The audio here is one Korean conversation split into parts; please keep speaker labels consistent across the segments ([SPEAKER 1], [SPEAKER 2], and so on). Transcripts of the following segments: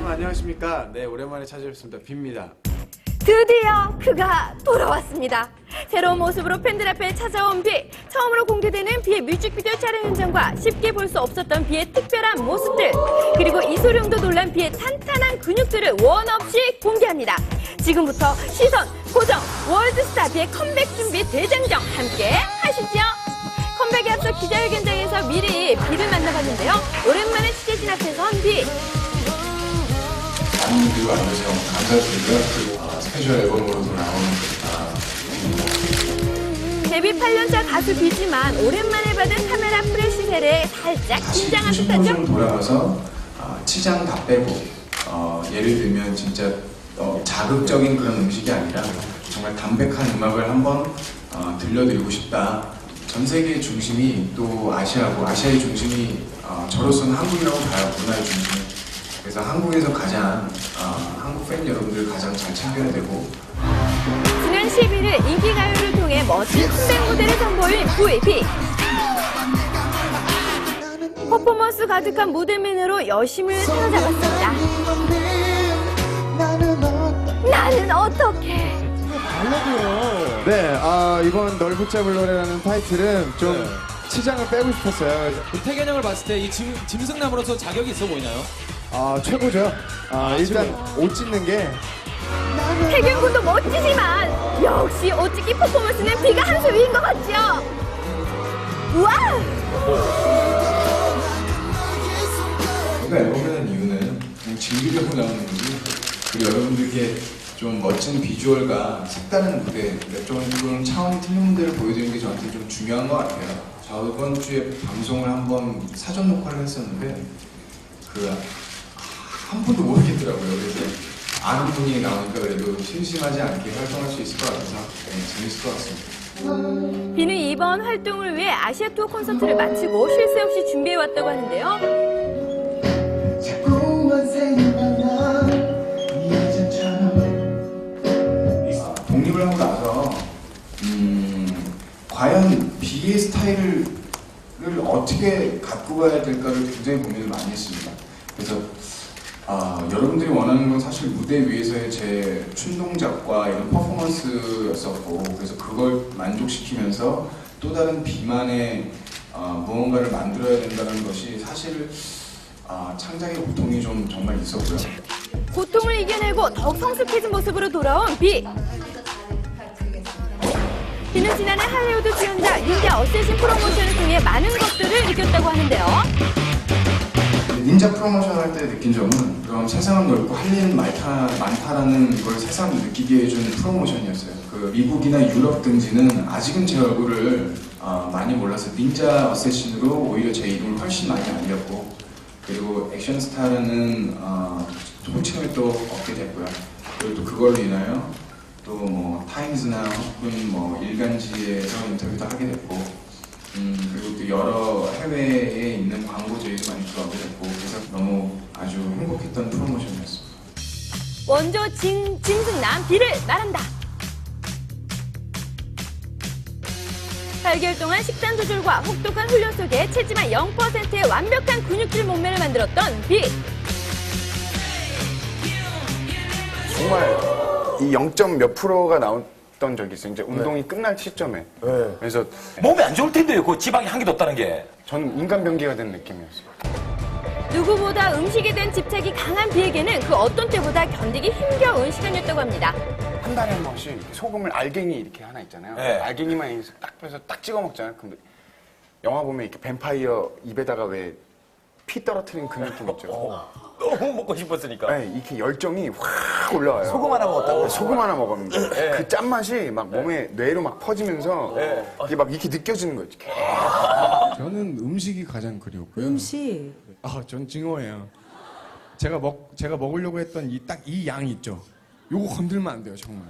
[SPEAKER 1] 안녕하십니까. 네, 오랜만에 찾아뵙습니다. 빕니다.
[SPEAKER 2] 드디어 그가 돌아왔습니다. 새로운 모습으로 팬들 앞에 찾아온 비. 처음으로 공개되는 비의 뮤직비디오 촬영 현장과 쉽게 볼 수 없었던 비의 특별한 모습들, 그리고 이소룡도 놀란 비의 탄탄한 근육들을 원 없이 공개합니다. 지금부터 시선 고정 월드스타 비의 컴백 준비 대장정 함께 하시죠. 컴백에 앞서 기자회견장에서 미리 비를 만나봤는데요. 오랜만에 취재진 앞에 선 비.
[SPEAKER 3] 많은 분들이 와주셔서 감사드리고요. 그리고 스페셜 앨범으로도 나온
[SPEAKER 2] 데뷔 8년차 가수 비지만 오랜만에 받은 카메라 프레 시세에 살짝 긴장한 듯하죠?
[SPEAKER 3] 90분 돌아가서 치장 다 빼고 예를 들면 진짜 자극적인 그런 음식이 아니라 정말 담백한 음악을 한번 들려드리고 싶다. 전 세계의 중심이 또 아시아고 아시아의 중심이 저로서는 한국이라고 봐요. 문화의 중심이. 그래서 한국에서 가장 한국 팬 여러분들 가장 잘 챙겨야 되고
[SPEAKER 2] 지난 11일 인기가요를 통해 멋진 컴백 무대를 선보인 V.B. 퍼포먼스 가득한 무대맨으로 여심을 사로잡았습니다. 나는 어떻게?
[SPEAKER 1] 네, 이번 널 붙잡을 노래라는 타이틀은 좀 치장을 빼고 싶었어요.
[SPEAKER 4] 우리 태견 형을 봤을 때 이 짐승남으로서 자격이 있어 보이나요?
[SPEAKER 1] 최고죠. 일단 옷 찢는 게
[SPEAKER 2] 태균 군도 멋지지만 역시 옷 찢기 퍼포먼스는 비가 한 수 위인 것 같죠? 와우!
[SPEAKER 3] 제가 앨범을 낸 이유는 그냥 즐기려고 나오는 거지. 그리고 여러분들께 좀 멋진 비주얼과 색다른 무대, 그러니까 좀 차원이 틀린 무대를 보여드리는 게 저한테 좀 중요한 것 같아요. 저번 주에 방송을 한번 사전 녹화를 했었는데 한 번도 모르겠더라고요. 그래서 아는 분이 나오니까 그래도 심심하지 않게 활동할 수 있을 것 같아서 재밌을 것 같습니다.
[SPEAKER 2] 비는 이번 활동을 위해 아시아 투어 콘서트를 마치고 쉴 새 없이 준비해왔다고 하는데요.
[SPEAKER 3] 독립을 하고 나서 과연 비의 스타일을 어떻게 갖고 가야 될까를 굉장히 고민을 많이 했습니다. 그래서 여러분들이 원하는 건 사실 무대 위에서의 제 춤동작과 이런 퍼포먼스였었고, 그래서 그걸 만족시키면서 또 다른 비만의 무언가를 만들어야 된다는 것이 사실 창작의 고통이 좀 정말 있었고요.
[SPEAKER 2] 고통을 이겨내고 더욱 성숙해진 모습으로 돌아온 비. 비는 지난해 할리우드 주연자 닌자 어쌔신 프로모션을 통해 많은 것들을 느꼈다고 하는데요.
[SPEAKER 3] 닌자 프로모션 할 때 느낀 점은 그럼 세상은 넓고 할 일은 많다라는 걸 세상 느끼게 해준 프로모션이었어요. 그 미국이나 유럽 등지는 아직은 제 얼굴을 많이 몰라서 닌자 어쌔신으로 오히려 제 이름을 훨씬 많이 알렸고, 그리고 액션스타라는 호칭을 또 얻게 됐고요. 그리고 또 그걸로 인하여 또 뭐 타임즈나 혹은 뭐 일간지에서 인터뷰도 하게 됐고, 그리고 또 여러 해외에 있는 광고주에도 많이 들어오게 됐고, 그래서 너무 아주 행복했던 프로모션이었습니다.
[SPEAKER 2] 원조 짐승남 비를 말한다. 8개월 동안 식단 조절과 혹독한 훈련 속에 체지방 0%의 완벽한 근육질 몸매를 만들었던 비.
[SPEAKER 5] 정말 이 0. 몇 프로가 나왔던 적이 있어요. 이제 운동이 끝날 시점에. 그래서
[SPEAKER 6] 몸에 안 좋을 텐데요. 그 지방이 한 개도 없다는 게.
[SPEAKER 5] 저는 인간병기가 된 느낌이었어요.
[SPEAKER 2] 누구보다 음식에 대한 집착이 강한 비에게는 그 어떤 때보다 견디기 힘겨운 시간이었다고 합니다.
[SPEAKER 5] 한 달에 한 번씩 소금을 알갱이 이렇게 하나 있잖아요.
[SPEAKER 6] 네.
[SPEAKER 5] 알갱이만 이렇게 딱 빼서 딱 찍어 먹잖아요. 근데 영화 보면 이렇게 뱀파이어 입에다가 왜 피 떨어뜨린 그 느낌 있죠.
[SPEAKER 6] 너무 먹고 싶었으니까.
[SPEAKER 5] 네, 이렇게 열정이 확 올라와요.
[SPEAKER 6] 소금 하나 먹었다고?
[SPEAKER 5] 소금 하나 먹었는데
[SPEAKER 6] 네.
[SPEAKER 5] 그 짠맛이 막 몸에 뇌로 막 퍼지면서 이게 막 이렇게 느껴지는 거죠.
[SPEAKER 1] 저는 음식이 가장 그리웠고요.
[SPEAKER 7] 음식.
[SPEAKER 1] 전 징어예요. 제가 먹으려고 했던 딱 이 양 있죠. 요거 건들면 안 돼요, 정말.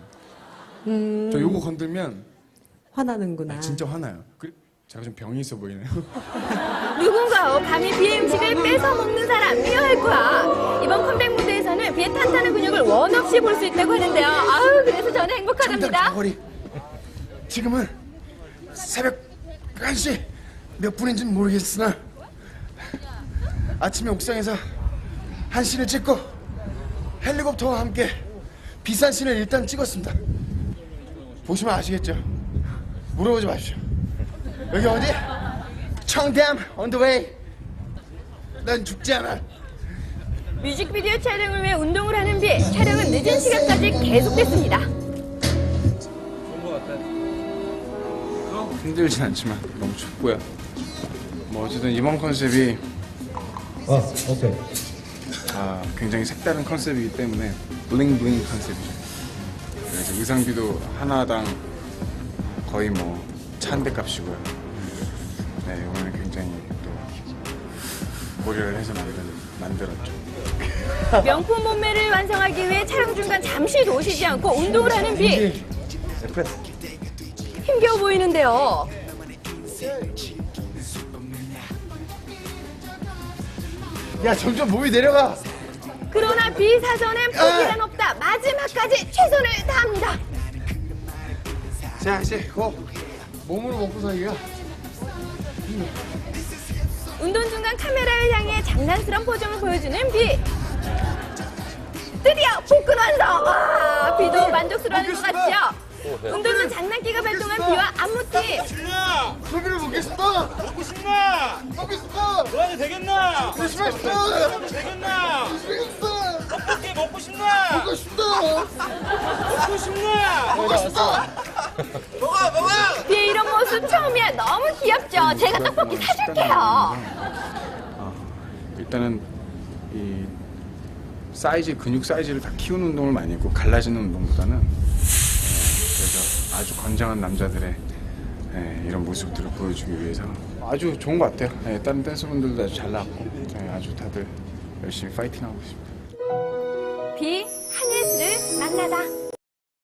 [SPEAKER 1] 저 요거 건들면
[SPEAKER 7] 화나는구나.
[SPEAKER 1] 진짜 화나요. 제가 좀 병이 있어 보이네요.
[SPEAKER 2] 누군가 감히 비의 음식을 뺏어 먹는 사람 미워할 거야. 이번 컴백 무대에서는 비의 탄탄한 근육을 원 없이 볼 수 있다고 하는데요. 아우, 그래서 저는 행복하답니다.
[SPEAKER 1] 허리. 지금은 새벽 1시 몇 분인지는 모르겠으나 아침에 옥상에서 한신을 찍고 헬리콥터와 함께 비싼 씬을 일단 찍었습니다. 보시면 아시겠죠? 물어보지 마십시오. 여기 어디? 청담 on the way. 난 죽지 않아.
[SPEAKER 2] 뮤직비디오 촬영을 위해 운동을 하는 비. 촬영은 늦은 시간까지 계속됐습니다.
[SPEAKER 3] 힘들진 않지만 너무 춥고요. 뭐 어쨌든 이번 컨셉이 굉장히 색다른 컨셉이기 때문에 블링블링 컨셉이죠. 그래서 의상비도 하나당 거의 뭐 1,000대 값이고요. 네, 이번에 굉장히 또 고려를 해서 만들었죠.
[SPEAKER 2] 명품 몸매를 완성하기 위해 촬영 중간 잠시도 쉬지 않고 운동을 하는 비. 힘겨워 보이는데요.
[SPEAKER 1] 야, 점점 몸이 내려가.
[SPEAKER 2] 그러나 비 사전엔 포기란 없다. 마지막까지 최선을 다합니다.
[SPEAKER 1] 자, 이제 몸으로 먹고 살기가.
[SPEAKER 2] 운동 중간 카메라를 향해 장난스러운 표정을 보여주는 비. 드디어 복근 완성! 와, 비도 만족스러워하는 것 같죠? 운동은 장난기가 발동한 비와 안무팀.
[SPEAKER 1] 고기를 먹겠습니다.
[SPEAKER 7] 먹고 싶나?
[SPEAKER 1] 먹고 싶다.
[SPEAKER 7] 너한테 되겠나?
[SPEAKER 1] 열심히 하겠습니다.
[SPEAKER 7] 너한테 되겠나?
[SPEAKER 1] 열심히 하겠습니다.
[SPEAKER 7] 떡볶이 먹고 싶나?
[SPEAKER 1] 먹고 싶다.
[SPEAKER 7] 먹고 싶나?
[SPEAKER 1] 먹고 싶다.
[SPEAKER 2] 비의 이런 모습 처음이야. 너무 귀엽죠? 제가 떡볶이 사줄게요.
[SPEAKER 3] 일단은 이 사이즈, 근육 사이즈를 다 키우는 운동을 많이 했고 갈라지는 운동보다는 그래서 아주 건장한 남자들의 이런 모습들을 보여주기 위해서 아주 좋은 것 같아요. 다른 댄서분들도 아주 잘 나왔고 아주 다들 열심히 파이팅하고 있습니다.
[SPEAKER 2] 비 한예슬을 만나다.